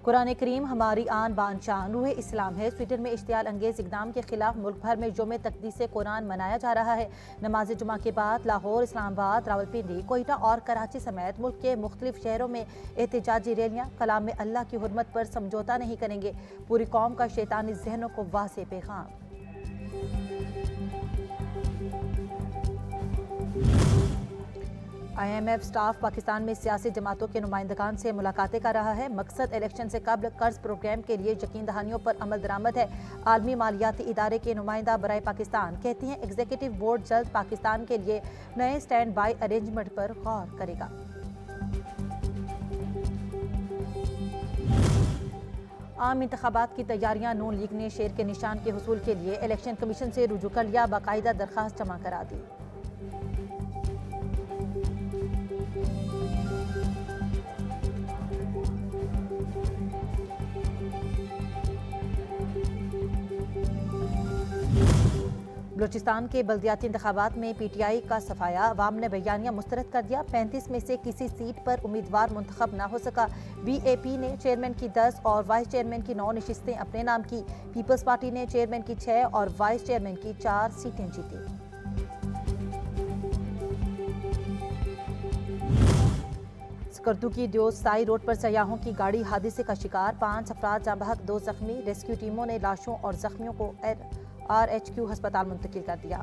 कुरान करीम हमारी आन बान शान रूह इस्लाम है। स्वीडन में इश्तियाल अंगेज इकदाम के खिलाफ मुल्क भर में यौम तक़दीस कुरान मनाया जा रहा है। नमाज जुमा के बाद लाहौर, इस्लामाबाद, रावलपिंडी, कोयटा और कराची समेत मुल्क के मुख्तलिफ शहरों में एहतजाजी रैलियाँ। कलाम में अल्लाह की हुर्मत पर समझौता नहीं करेंगे, पूरी कौम का शैतानी जहनों को वाज़ेह पैगाम। IMF स्टाफ पाकिस्तान में सियासी जमातों के नुमाइंदगान से मुलाकातें कर रहा है। मकसद इलेक्शन से कबल कर्ज प्रोग्राम के लिए यकीन दहानियों पर अमल दरामद है। आलमी मालियाती इदारे के नुमाइंदा बराए पाकिस्तान कहती हैं एग्जीक्यूटिव बोर्ड जल्द पाकिस्तान के लिए नए स्टैंड बाई अरेंजमेंट पर गौर करेगा। आम इंतखाबात की तैयारियां। नून लीग ने शेर के निशान के हुसूल के लिए इलेक्शन कमीशन से रुजू कर लिया, बाकायदा दरखास्त जमा करा दी। बलूचिस्तान के बल्दियाती इंतखाबात में PTI का सफाया। अवाम ने बयानिया मुस्तरद कर दिया। 35 में से किसी सीट पर उम्मीदवार मुंतखब न हो सका। BAP ने चेयरमैन की 10 और वाइस चेयरमैन की 9 नशिस्तें अपने नाम की। पीपल्स पार्टी ने चेयरमैन की 6 और वाइस चेयरमैन की 4 सीटें जीती। स्कर्दू की दियोसाई रोड पर सयाहों की गाड़ी हादसे का शिकार। 5 अफराद जाँ बहक, 2 जख्मी। रेस्क्यू टीमों ने लाशों और जख्मियों को RH अस्पताल मुंतकिल कर दिया।